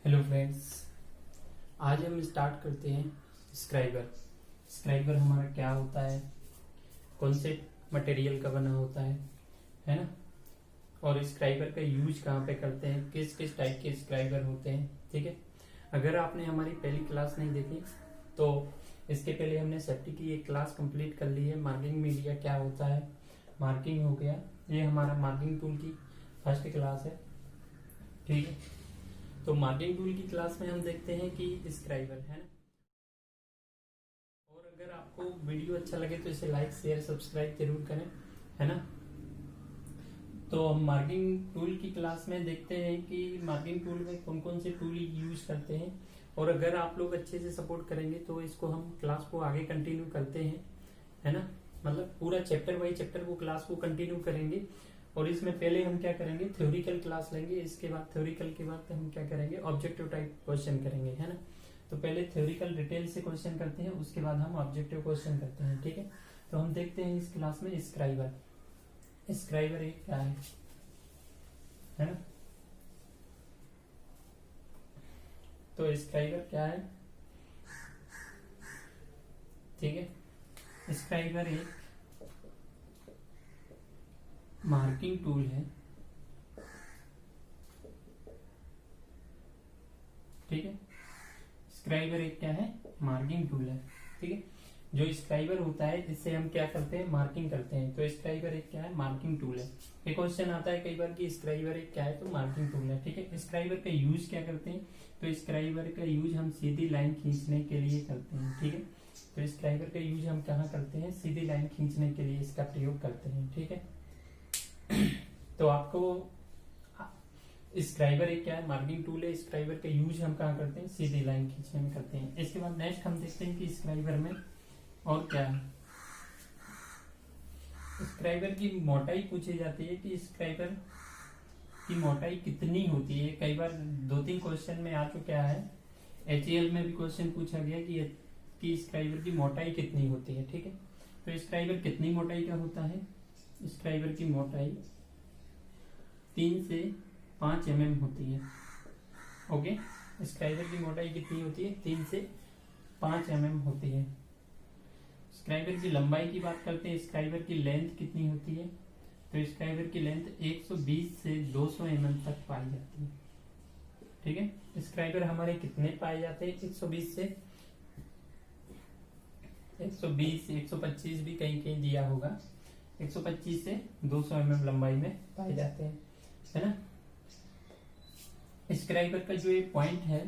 Hello friends, आज हम start करते हैं स्क्राइबर। स्क्राइबर हमारा क्या होता है, कौन से मटेरियल का बना होता है ना। और स्क्राइबर का यूज कहाँ पे करते हैं, किस किस टाइप के स्क्राइबर होते हैं। ठीक है, अगर आपने हमारी पहली क्लास नहीं देखी तो इसके पहले हमने सेफ्टी की एक क्लास कंप्लीट कर ली है। मार्किंग मीडिया क्या होता है, मार्किंग हो गया, ये हमारा मार्किंग टूल की फर्स्ट क्लास है। ठीक है, तो मार्किंग टूल की क्लास में हम देखते हैं कि स्क्राइबर है ना। और अगर आपको वीडियो अच्छा लगे तो इसे लाइक शेयर सब्सक्राइब जरूर करें, है ना। तो हम मार्किंग टूल की क्लास में देखते हैं कि मार्किंग टूल में कौन कौन से टूल यूज करते हैं। और अगर आप लोग अच्छे से सपोर्ट करेंगे तो इसको हम क्लास को आगे कंटिन्यू करते हैं, है ना। मतलब पूरा चैप्टर बाई चैप्टर वो क्लास को कंटिन्यू करेंगे। और इसमें पहले हम क्या करेंगे, थ्योरिकल क्लास लेंगे। इसके बाद थ्योरिकल के बाद हम क्या करेंगे, ऑब्जेक्टिव टाइप क्वेश्चन करेंगे, है ना। तो पहले थ्योरिकल डिटेल से क्वेश्चन करते हैं, उसके बाद हम ऑब्जेक्टिव क्वेश्चन करते हैं। ठीक है, तो हम देखते हैं इस क्लास में स्क्राइबर। स्क्राइबर एक क्या है ना। तो स्क्राइबर क्या है, ठीक है। स्क्राइबर एक मार्किंग टूल है, ठीक है। स्क्राइबर एक क्या है, मार्किंग टूल है, ठीक है। जो स्क्राइबर होता है इससे हम क्या करते हैं, मार्किंग करते हैं। तो स्क्राइबर एक क्या है, मार्किंग टूल है। एक क्वेश्चन आता है कई बार कि स्क्राइबर एक क्या है, तो मार्किंग टूल है, ठीक है। स्क्राइबर का यूज क्या करते हैं, तो स्क्राइबर का यूज हम सीधी लाइन खींचने के लिए करते हैं, ठीक है। तो स्क्राइबर का यूज हम कहाँ करते हैं, सीधी लाइन खींचने के लिए इसका प्रयोग करते हैं, ठीक है। तो आपको स्क्राइबर एक क्या है, मार्किंग टूल है। स्क्राइबर का यूज हम कहाँ करते हैं, सीधी लाइन खींचने में करते हैं। इसके बाद नेक्स्ट हम देखते हैं कि स्क्राइबर में और क्या है। स्क्राइबर की मोटाई पूछी जाती है कि स्क्राइबर की मोटाई कितनी होती है। कई बार 2-3 क्वेश्चन में आ चुका है, HAL में भी क्वेश्चन पूछा गया कि स्क्राइबर की मोटाई कितनी होती है, ठीक है। तो स्क्राइबर कितनी मोटाई का होता है, स्क्राइबर की मोटाई 3 से 5 mm होती है। ओके, स्क्राइबर की मोटाई कितनी होती है, 3 से 5 mm होती है। स्क्राइबर की लंबाई की बात करते हैं, स्क्राइबर की लेंथ कितनी होती है, तो स्क्राइबर की लेंथ 120 से 200 mm तक पाई जाती है, ठीक है। स्क्राइबर हमारे कितने पाए जाते हैं, 120 से 120, 125 भी कहीं कहीं दिया होगा, 125 से 200 mm लंबाई में पाए जाते हैं, है ना। स्क्राइबर का जो ये पॉइंट है,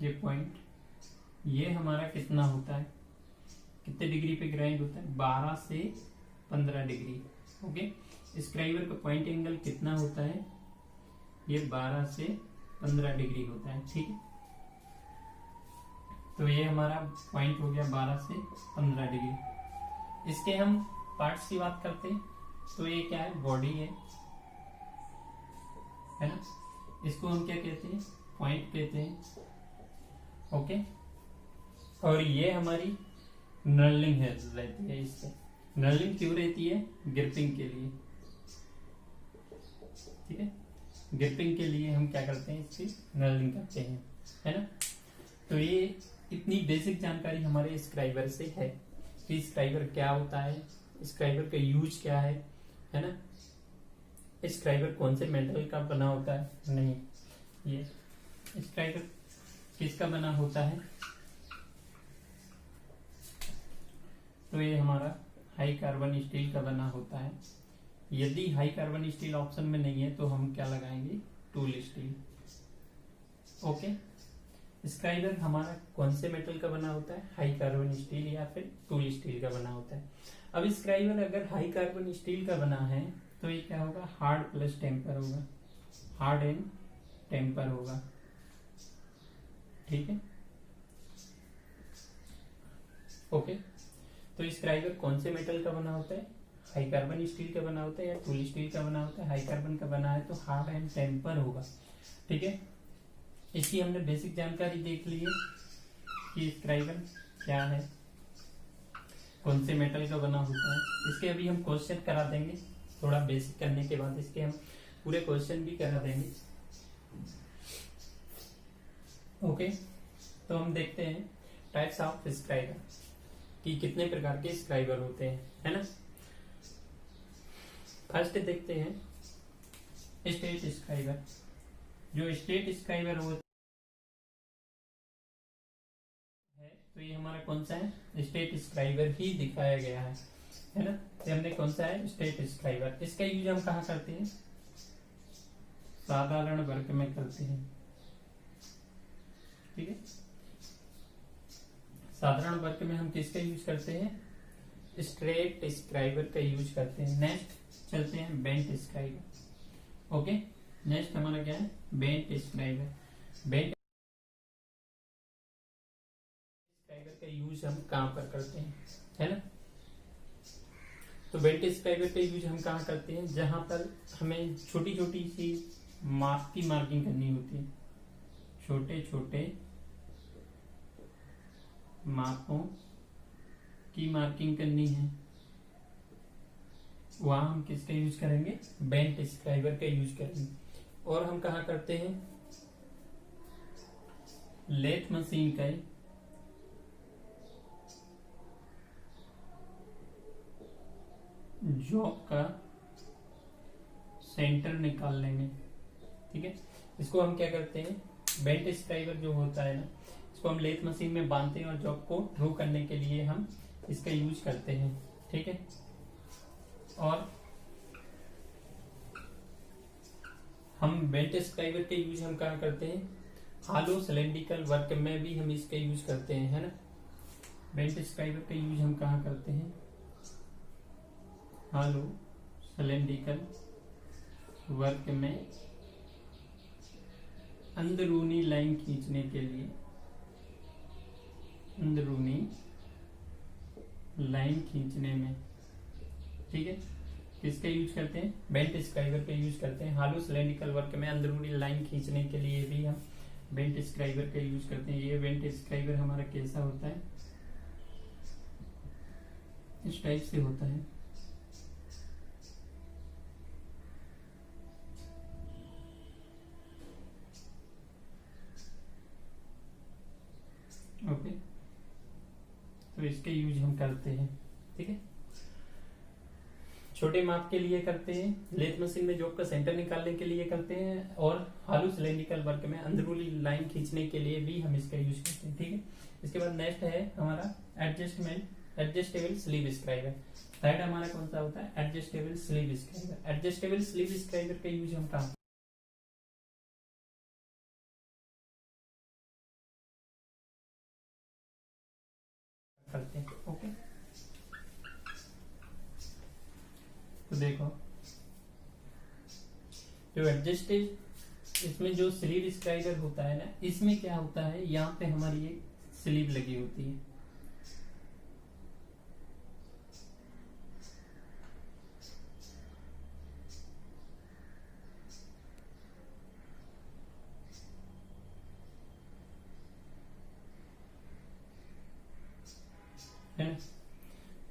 ये पॉइंट ये हमारा कितना होता है, कितने डिग्री पे ग्राइंड होता है, 12 से 15 डिग्री। ओके, स्क्राइबर का पॉइंट एंगल कितना होता है, ये 12 से 15 डिग्री होता है, ठीक है। तो ये हमारा पॉइंट हो गया 12 से 15 डिग्री। इसके हम पार्ट्स की बात करते हैं, तो ये क्या है, बॉडी है ना। इसको हम क्या कहते हैं, पॉइंट कहते हैं, ओके। और ये हमारी नर्लिंग है, रहती है। इससे नर्लिंग क्यों रहती है, ग्रिपिंग के लिए, ठीक है। ग्रिपिंग के लिए हम क्या करते हैं, इसकी नर्लिंग करते हैं, है ना। तो ये इतनी बेसिक जानकारी हमारे स्क्राइबर से है कि स्क्राइबर क्या होता है, स्क्राइबर का यूज क्या है ना। स्क्राइबर कौन से मेटल का बना होता है, नहीं, ये स्क्राइबर किसका बना होता है, तो ये हमारा हाई कार्बन स्टील का बना होता है। यदि हाई कार्बन स्टील ऑप्शन में नहीं है तो हम क्या लगाएंगे, टूल स्टील। ओके, स्क्राइबर हमारा कौन से मेटल का बना होता है, हाई कार्बन स्टील या फिर टूल स्टील का बना होता है। अब स्क्राइबर अगर हाई कार्बन स्टील का बना है तो ये क्या होगा, हार्ड प्लस टेम्पर होगा, हार्ड एंड टेम्पर होगा, ठीक है। ओके, तो स्क्राइबर कौन से मेटल का बना होता है, हाई कार्बन स्टील का बना होता है या टूल स्टील का बना होता है। हाई कार्बन का बना है तो हार्ड एंड टेम्पर होगा, ठीक है। इसकी हमने बेसिक जानकारी देख ली है कि स्क्राइबर क्या है, कौन से मेटल का बना होता है। इसके अभी हम क्वेश्चन करा देंगे, थोड़ा बेसिक करने के बाद इसके हम पूरे क्वेश्चन भी करा देंगे। ओके, तो हम देखते हैं टाइप्स ऑफ स्क्राइबर कि कितने प्रकार के स्क्राइबर होते हैं, है ना। फर्स्ट देखते हैं स्टेट स्क्राइबर। जो स्टेट स्क्राइबर होता है, तो ये हमारा कौन सा है, स्टेट स्क्राइबर ही दिखाया गया है ना। तो हमने कौन सा है, स्टेट स्क्राइबर। इसका यूज हम कहाँ करते हैं, साधारण वर्ग में करते हैं, ठीक है। साधारण वर्ग में हम किसका यूज करते हैं, स्ट्रेट स्क्राइबर का यूज करते हैं। नेक्स्ट चलते हैं बेंट स्क्राइबर। ओके, नेक्स्ट हमारा क्या है, बेंट स्क्राइबर। बेंट स्क्राइबर का यूज हम कहां पर करते हैं, है ना। तो बेंट स्क्राइबर का यूज हम कहां करते हैं, जहां पर हमें छोटी छोटी सी माप की मार्किंग करनी होती है, छोटे छोटे मापों की मार्किंग करनी है, वहां हम किसका यूज करेंगे, बेंट स्क्राइबर का यूज करेंगे। और हम कहा करते हैं, लेथ मशीन का जॉब का सेंटर निकालने में, ठीक है। इसको हम क्या करते हैं, बेंट स्क्राइबर जो होता है ना, इसको हम लेथ मशीन में बांधते हैं और जॉब को ड्रू करने के लिए हम इसका यूज करते हैं, ठीक है। और हम बेंट स्क्राइबर के यूज हम कहा करते हैं, हालो सिलेंड्रिकल वर्क में भी हम इसका यूज करते हैं, है ना। बेंट स्क्राइबर का यूज हम कहा करते हैं, हालो सिलेंड्रिकल वर्क में अंदरूनी लाइन खींचने के लिए, अंदरूनी लाइन खींचने में, ठीक है। किसका यूज करते हैं, बेंट स्क्राइबर का यूज करते हैं। हालो सिलेंड्रिकल वर्क में अंदरूनी लाइन खींचने के लिए भी हम बेंट स्क्राइबर का यूज करते हैं। ये बेंट स्क्राइबर हमारा कैसा होता है, इस टाइप से होता है, ओके। तो इसका यूज हम करते हैं, ठीक है। छोटे माप के लिए करते हैं, लेथ मशीन में जॉब का सेंटर निकालने के लिए करते हैं, और हालो सिलेंड्रिकल वर्क में अंदरूनी लाइन खींचने के लिए भी हम इसका यूज करते हैं, ठीक है। इसके बाद नेक्स्ट है हमारा एडजस्टेबल स्लीव स्क्राइबर। थर्ड हमारा कौन सा होता है, adjustable sleeve scriber. Adjustable sleeve scriber का यूज हम कहाँ करते हैं, ओके। तो देखो, जो एडजस्टेड, इसमें जो स्लीव स्क्राइबर होता है ना, इसमें क्या होता है, यहाँ पे हमारी एक स्लीव लगी होती है, है ना।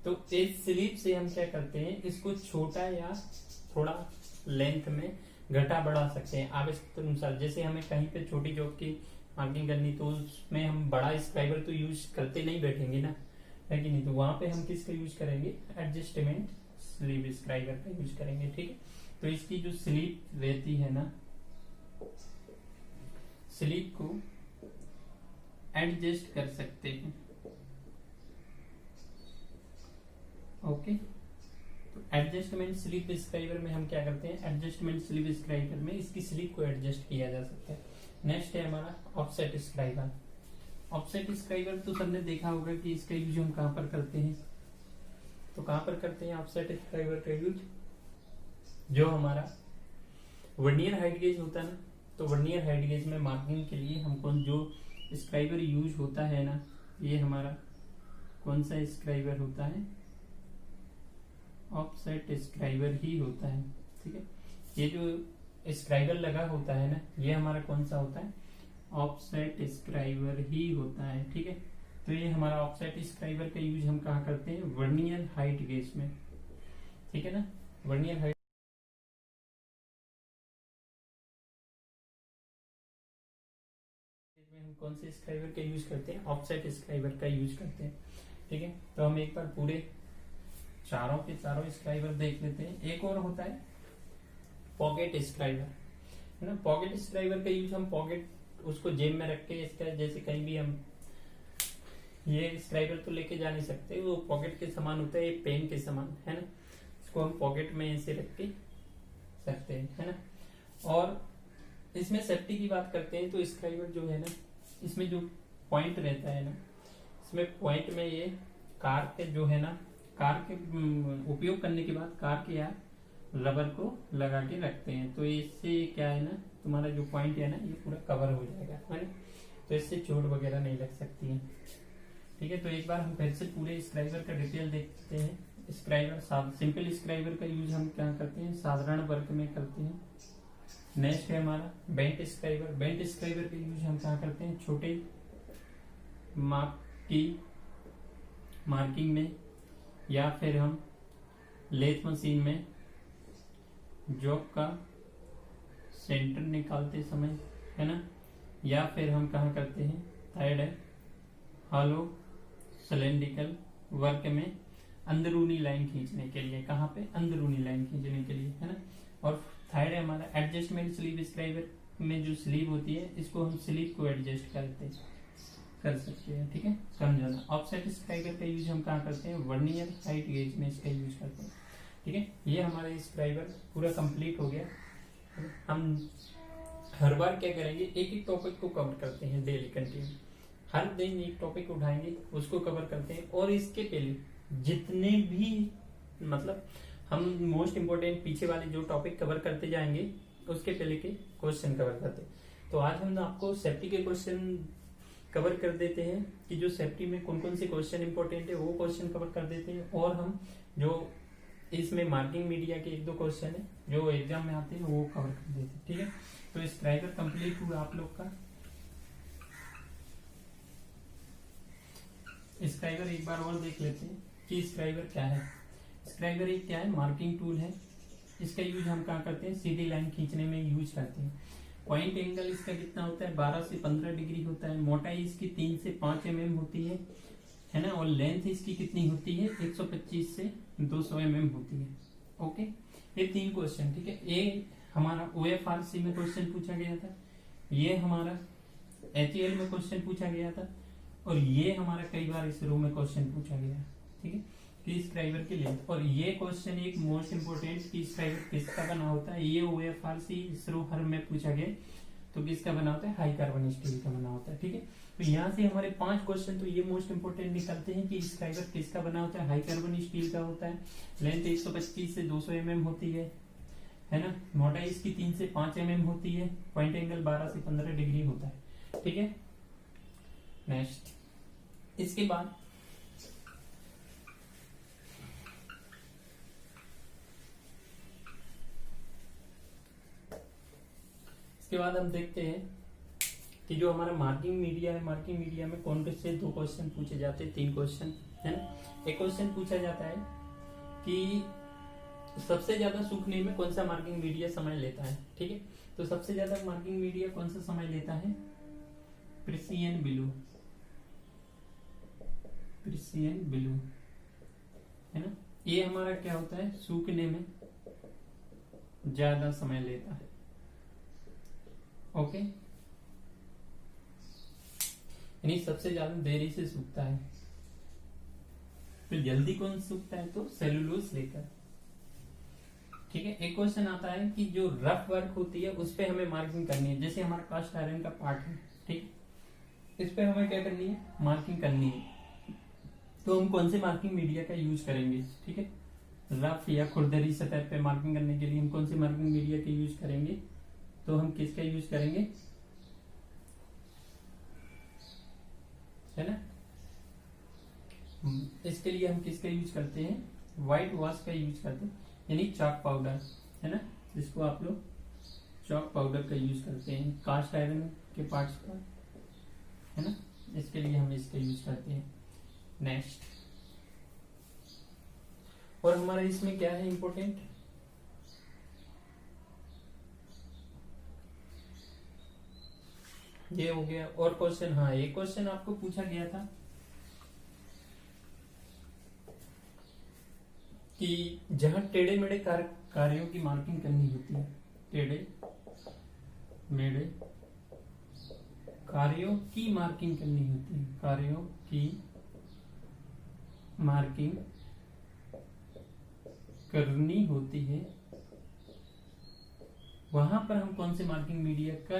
तो इस स्लीव से हम क्या करते हैं, इसको छोटा या थोड़ा लेंथ में घटा बढ़ा सकते हैं आवश्यकता अनुसार। जैसे हमें कहीं पे छोटी जॉब की मार्किंग करनी, तो उसमें हम बड़ा स्क्राइबर तो यूज करते नहीं बैठेंगे ना, है कि नहीं। तो वहां पे हम किसका यूज करेंगे, एडजस्टमेंट स्लीव स्क्राइबर का यूज करेंगे, ठीक है। तो इसकी जो स्लीव रहती है ना, स्लीव को एडजस्ट कर सकते हैं, ओके। तो एडजस्टमेंट स्लीव स्क्राइबर में हम क्या करते हैं, एडजस्टमेंट स्लीव स्क्राइबर में इसकी स्लीव को एडजस्ट किया जा सकता है। नेक्स्ट है हमारा ऑफसेट स्क्राइबर। ऑफसेट स्क्राइबर तो सबने देखा होगा कि इसका यूज हम कहां पर करते हैं, तो कहां पर करते हैं ऑफसेट स्क्राइबर का यूज, जो हमारा वर्नियर हाइट गेज होता है ना, तो वर्नियर हाइट गेज में मार्किंग के लिए हमको जो स्क्राइबर यूज होता है ना, ये हमारा कौन सा स्क्राइबर होता है, ऑफसेट स्क्राइबर ही होता है, ठीक है। ये जो स्क्राइबर लगा होता है ना, ये हमारा कौन सा होता है, ऑफसेट स्क्राइबर ही होता है, ठीक है। तो ये हमारा ऑफसेट स्क्राइबर का यूज हम कहाँ करते हैं, वर्नियर हाइट गेज में, ठीक है ना। वर्नियर हाइट कौन से स्क्राइबर का यूज करते हैं, ऑफसेट स्क्राइबर का यूज करते हैं। ठीक है, तो हम एक बार पूरे चारों के चारों स्क्राइबर देख लेते हैं। एक और होता है पॉकेट स्क्राइबर, है ना। पॉकेट स्क्राइबर का यूज हम पॉकेट उसको जेब में रख के, इसका जैसे कहीं भी हम ये स्क्राइबर तो लेके जा नहीं सकते, वो पॉकेट के समान होता है, ये पेन के समान, है ना। इसको हम पॉकेट में ऐसे रख के सकते हैं, है ना। और इसमें सेफ्टी की बात करते हैं तो स्क्राइबर जो है ना, इसमें जो पॉइंट रहता है ना, इसमें पॉइंट में ये कार के जो है ना, कार के उपयोग करने के बाद कार के यहाँ रबर को लगा के रखते हैं, तो इससे क्या है ना, तुम्हारा जो पॉइंट है ना ये पूरा कवर हो जाएगा, है ना। तो इससे चोट वगैरह नहीं लग सकती है। ठीक है, तो एक बार हम फिर से पूरे स्क्राइबर का डिटेल देखते हैं। स्क्राइबर, सिंपल स्क्राइबर का यूज हम क्या करते हैं, साधारण वर्ग में करते हैं। नेक्स्ट है हमारा बेंट स्क्राइबर। बेंट स्क्राइबर का यूज हम क्या करते हैं, छोटे माप की मार्किंग में, या फिर हम लेथ मशीन में जॉब का सेंटर निकालते समय, है ना। या फिर हम कहा करते हैं थर्ड है हॉलो सिलेंड्रिकल वर्क में अंदरूनी लाइन खींचने के लिए, कहाँ पे, अंदरूनी लाइन खींचने के लिए, है ना। और थर्ड है हमारा एडजस्टमेंट स्लीव स्क्राइबर में जो स्लीव होती है, इसको हम स्लीव को एडजस्ट कर सकते हैं। ठीक है, समझाना। ऑफसेट स्क्राइबर का यूज हम कहाँ करते हैं, वर्नियर हाइट गेज में इसका यूज करते हैं। ठीक है, ये हमारा स्क्राइबर पूरा कंप्लीट हो गया। हम हर बार क्या करेंगे, एक एक टॉपिक को कवर करते हैं डेली कंटिन्यू, हर दिन एक टॉपिक उठाएंगे, उसको कवर करते हैं। और इसके पहले जितने भी मतलब हम मोस्ट इंपोर्टेंट पीछे वाले जो टॉपिक कवर करते जाएंगे, उसके पहले के क्वेश्चन कवर करते हैं। तो आज हम आपको सेफ्टी के क्वेश्चन कवर कर देते हैं कि जो सेफ्टी में कौन कौन से क्वेश्चन इंपॉर्टेंट है वो क्वेश्चन कवर कर देते हैं। और हम जो इसमें मार्किंग मीडिया के एक दो क्वेश्चन है जो एग्जाम में आते हैं वो कवर कर देते हैं। ठीक है, तो स्क्राइबर कंप्लीट हुआ आप लोग का। स्क्राइबर एक बार और देख लेते हैं कि स्क्राइबर क्या है। स्क्राइबर एक क्या है, मार्किंग टूल है। इसका यूज हम क्या करते हैं, सीधी लाइन खींचने में यूज करते हैं। पॉइंट एंगल इसका कितना होता है, 12 से 15 डिग्री होता है। मोटाई इसकी 3 से 5 mm होती है ना। और लेंथ इसकी कितनी होती है, 125 से 200 mm होती है। ओके, ये 3 क्वेश्चन। ठीक है, ये हमारा OFRC में क्वेश्चन पूछा गया था, ये हमारा HAL में क्वेश्चन पूछा गया था, और ये हमारा कई बार इस रो में क्वेश्चन पूछा गया है। ठीक है, कि स्क्राइबर की लेंथ। और ये क्वेश्चन एक मोस्ट इंपोर्टेंट कि स्क्राइबर किसका बना होता है, ये OFRC इस रो हर में पूछा गया, तो किसका बना होता है, हाई कार्बन स्टील का बना होता है। ठीक है, तो यहाँ से हमारे 5 क्वेश्चन तो ये मोस्ट इंपोर्टेंट निकलते हैं कि स्क्राइबर किसका बना होता है, हाई कार्बन स्टील का होता है। लेंथ 125 से 200 mm होती है ना। मोटाई इसकी 3 से 5 mm होती है। पॉइंट एंगल 12 से 15 डिग्री होता है। ठीक है, नेक्स्ट इसके बाद हम देखते हैं कि जो हमारा मार्किंग मीडिया है, मार्किंग मीडिया में कौन से 2 क्वेश्चन पूछे जाते हैं, 3 क्वेश्चन, है ना। एक क्वेश्चन पूछा जाता है कि सबसे ज्यादा सूखने में कौन सा मार्किंग मीडिया समय लेता है। ठीक है, तो सबसे ज्यादा मार्किंग मीडिया कौन सा समय लेता है, प्रिसियन ब्लू, प्रिसियन ब्लू, है ना। ये हमारा क्या होता है, सूखने में ज्यादा समय लेता है। ओके, यानी सबसे ज्यादा देरी से सूखता है। फिर जल्दी कौन सूखता है, तो सेलुलोज लेकर। ठीक है, एक क्वेश्चन आता है कि जो रफ वर्क होती है उस पे हमें मार्किंग करनी है, जैसे हमारा कास्ट आयरन का पार्ट है। ठीक, इस पे हमें क्या करनी है, मार्किंग करनी है। तो हम कौन से मार्किंग मीडिया का यूज करेंगे। ठीक है, रफ या खुरदरी सतह पे मार्किंग करने के लिए हम कौन से मार्किंग मीडिया का यूज करेंगे, तो हम किसका यूज करेंगे, है ना। इसके लिए हम किसका यूज करते हैं, व्हाइट वॉश का यूज करते हैं, यानी चॉक पाउडर, है ना। जिसको आप लोग चॉक पाउडर का यूज करते हैं कास्ट आयरन के पार्ट्स पर, है ना। इसके लिए हम इसका यूज करते हैं। नेक्स्ट, और हमारा इसमें क्या है इंपॉर्टेंट, ये हो गया। और क्वेश्चन, हाँ एक क्वेश्चन आपको पूछा गया था कि जहां टेढ़े मेढ़े कार्यों की मार्किंग करनी होती है, टेढ़े मेढ़े कार्यों की मार्किंग करनी होती है, कार्यों की मार्किंग करनी होती है, वहां पर हम कौन सी मार्किंग मीडिया का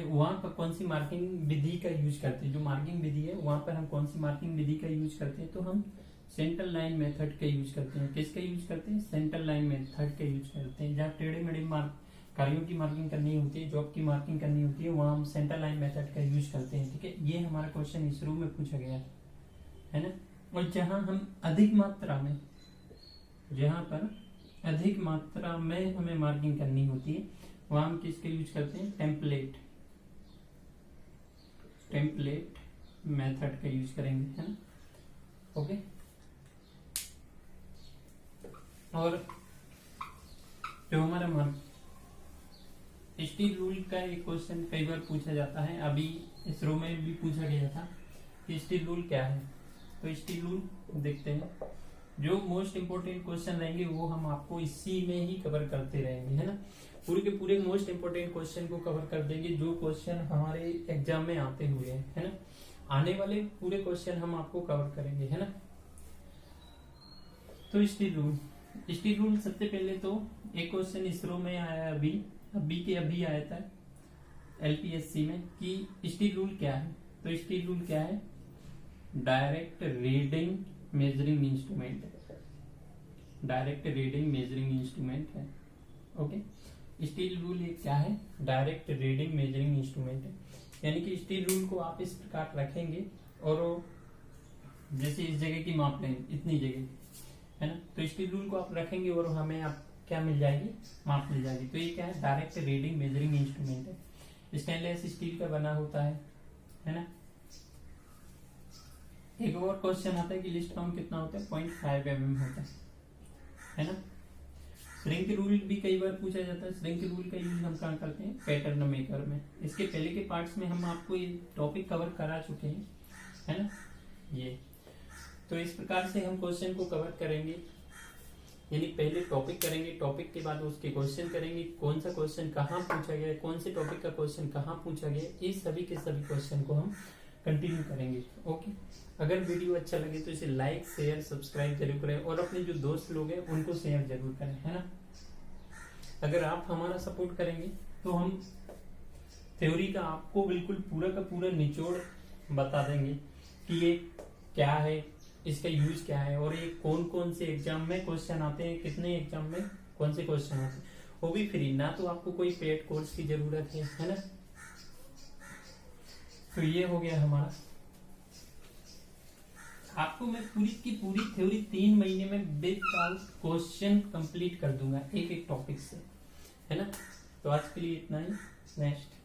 वहां पर कौन सी मार्किंग विधि का यूज करते हैं। जो मार्किंग विधि है वहां पर हम कौन सी मार्किंग विधि का यूज करते हैं, तो हम सेंट्रल लाइन मेथड का यूज करते हैं। किसका यूज करते हैं? सेंट्रल लाइन मेथड का यूज करते हैं। जहाँ टेढ़े मेढ़े कार्यों की मार्किंग करनी होती है, जॉब की मार्किंग करनी होती है, वहां हम सेंट्रल लाइन मेथड का यूज करते हैं। ठीक है, ये हमारा क्वेश्चन इस रूप में पूछा गया है ना। और जहां हम अधिक मात्रा में, जहां पर अधिक मात्रा में हमें मार्किंग करनी होती है, वहां हम किसका यूज करते हैं? टेम्पलेट मेथड का यूज करेंगे, है ना। ओके, और जो हमारा स्टील रूल का एक क्वेश्चन कई बार पूछा जाता है, अभी इस रो में भी पूछा गया था कि स्टील रूल क्या है। तो स्टील रूल देखते हैं। जो मोस्ट इंपोर्टेंट क्वेश्चन रहेंगे वो हम आपको इसी में ही कवर करते रहेंगे, है ना। पूरे के पूरे मोस्ट इंपोर्टेंट क्वेश्चन को कवर कर देंगे, जो क्वेश्चन हमारे एग्जाम में आते हुए हैं, है ना। आने वाले पूरे क्वेश्चन हम आपको कवर करेंगे, है ना। तो स्टील रूल सबसे पहले तो एक क्वेश्चन इसरो में आया, अभी आया था एलपीएससी में, कि स्टील रूल क्या है। तो स्टील रूल क्या है? डायरेक्ट रीडिंग मेजरिंग इंस्ट्रूमेंट है, डायरेक्ट रीडिंग मेजरिंग इंस्ट्रूमेंट है। ओके, स्टील रूल ये क्या है? डायरेक्ट रीडिंग मेजरिंग इंस्ट्रूमेंट है। यानी कि स्टील रूल को आप इस प्रकार रखेंगे और जैसे इस जगह की माप लेंगे, इतनी जगह, है ना। तो स्टील रूल को आप रखेंगे और हमें आप क्या मिल जाएगी? माप मिल जाएगी। तो ये क्या है? डायरेक्ट रीडिंग मेजरिंग इंस्ट्रूमेंट है। स्टेनलेस स्टील का बना होता है ना। एक और क्वेश्चन आता है कि लिस्ट काउंट कितना होता है? 0.5 mm होता है ना। श्रिंक रूल भी कई बार पूछा जाता है। श्रिंक रूल का यूज हम कहाँ करते हैं? पैटर्न मेकर में। इसके पहले के पार्ट्स में हम आपको ये टॉपिक कवर करा चुके हैं, है ना। ये तो इस प्रकार से हम क्वेश्चन को कवर करेंगे, यानी पहले टॉपिक करेंगे, टॉपिक के बाद उसके क्वेश्चन करेंगे, कौन सा क्वेश्चन कहाँ पूछा गया, कौन से टॉपिक का क्वेश्चन कहाँ पूछा गया, इस सभी के सभी क्वेश्चन को हम कंटिन्यू करेंगे। ओके, अगर वीडियो अच्छा लगे तो इसे लाइक शेयर सब्सक्राइब जरूर करें और अपने जो दोस्त लोग हैं उनको शेयर जरूर करें, है ना। अगर आप हमारा सपोर्ट करेंगे तो हम थ्योरी का आपको बिल्कुल पूरा का पूरा निचोड़ बता देंगे कि ये क्या है, इसका यूज क्या है, और ये कौन कौन से एग्जाम में क्वेश्चन आते हैं, कितने एग्जाम में कौन से क्वेश्चन आते हैं, वो भी फ्री। ना तो आपको कोई पेड कोर्स की जरूरत है ना। तो ये हो गया हमारा। आपको मैं पूरी की पूरी थ्योरी 3 महीने में विदाउट क्वेश्चन कंप्लीट कर दूंगा, एक एक टॉपिक से, है ना। तो आज के लिए इतना ही। नेक्स्ट